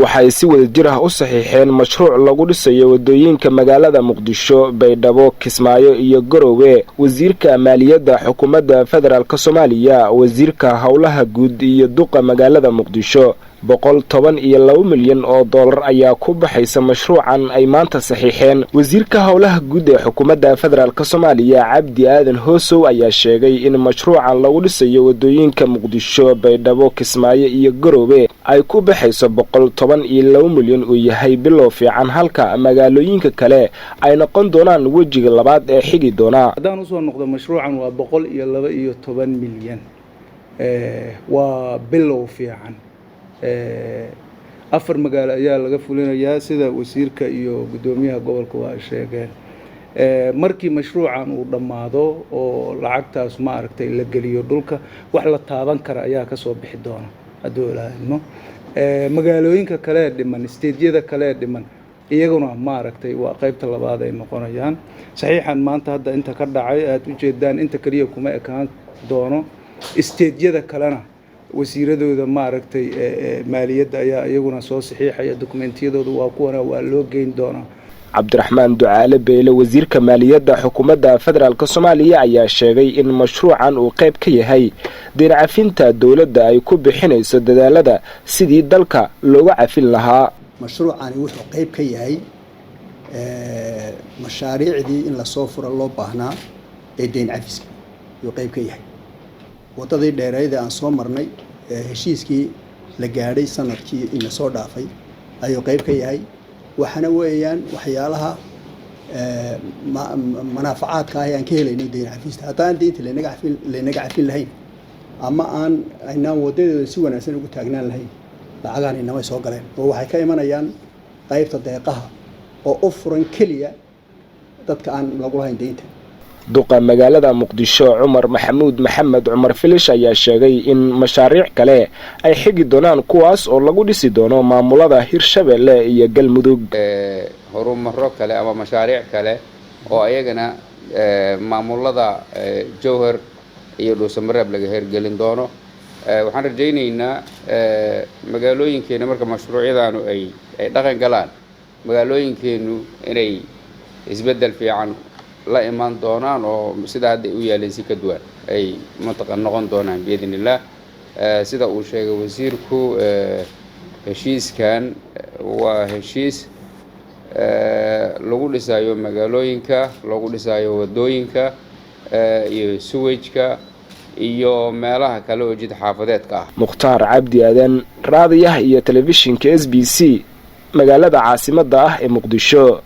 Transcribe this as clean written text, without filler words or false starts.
waxay si wada jir ah u saxiixeen mashruuc lagu dhisayo wadooyinka magaalada Muqdisho, Baydhabo, Kismaayo iyo Garowe. Wasiirka Maaliyadda Xukuumadda Federaalka Soomaaliya, Wasiirka Howlaha Guud iyo Duqa magaalada Muqdisho, 112 milyan oo dollar ayaa ku baxaysa mashruucan ay maanta saxiixeen. Wasiirka Howlaha Guud ee Xukuumadda Federaalka Soomaaliya, Cabdi Aadan Hoosow, ayaa sheegay in mashruucan lagu dhisayo wadooyinka Muqdisho, Baydhabo, Kismaayo iyo Garowe ay ku baxayso 112 milyan uu yahay bilow fiican, halka magaalooyinka kale ay noqon doonaan wajiga labaad ee xigi doona. Hadaan u soo noqdo mashruucan waa 112 milyan waa bilow fiican. afar magaalo ayaa laga fulinayaa sida wasiirka iyo gudoomiyaha gobolka waa sheegeen. markii mashruucan uu dhamaado oo lacagtaas ma aragtay la geliyo dhulka, wax la taaban kara ayaa ka soo bixi doona haduu ilaahimo. magaalooyinka kale dhiman, steedyada kale dhiman, iyaguna ma aragtay waa qaybta labaad ay noqonayaan. saxiixan maanta hadda inta ka dhacay aad u jeedaan inta kaliya kuma ekaan doono. steedyada kalena wasiiradooda ma aragtay maaliyadda ayaa iyaguna soo saxiixaya, dokumentiyadooda waa kuwana waa loo geyn doonaa. Cabdiraxmaan Ducaale Beyle, wasiirka Maaliyadda Xukuumadda Federaalka Soomaaliya, ayaa sheegay in mashruucan uu qayb ka yahay deyn cafinta dawladda ay ku bixinayso dadaalada sidii dalka looga cafin lahaa. mashruucani wuxuu qayb ka yahay mashaariicdii in la soo furo loo baahnaa ee deyn cafiska uu qayb ka yahay. wadadii dheereed aan soo marnay heshiiskii la gaadhay sanadkii in soo dhaafay ayuu qayb ka yahay. waxana weeyaan waxyaalaha manaafacaadka ayaan ka helaynay deyn cafista. haddaan deynta leenaga cafin lahayn ama aynaan wadadeeda si wanaagsan ugu taagnaan lahayn, lacagaan inamay soo galeen oo waxay ka imanayaan qaybta deeqaha oo u furan keliya dadka aan lagu lahayn deynta. duqa magaalada Muqdisho, Cumar Maxamuud Maxamed Cumar Filish, ayaa sheegay in mashaariic kale ay xigi doonaan kuwaas oo lagu dhisi doono maamulada Hirshabelle iyo Galmudug. horumaro kale ama mashaariic kale oo ayagana maamulada Jowhar iyo Dhuusamareeb laga hirgelin doono. waxaan rajaynaynaa magaalooyinkeena marka mashruucyadaanu ay dhaqan galaan, magaalooyinkeenu inay isbedel fiican la iman doonaan oo sida hadda u yaaleen si ka duwan ay mantaqan noqon doonaan biidnillah. sida uu sheegay wasiirku, heshiiskan waa heshiis lagu dhisayo magaalooyinka, lagu dhisayo wadooyinka iyo sewage-ka iyo meelaha kale oo jid xaafadeedka ah. Mukhtaar Cabdi Aadan, raadiyaha iyo telefishinka SBC, magaalada caasimadda ah ee Muqdisho.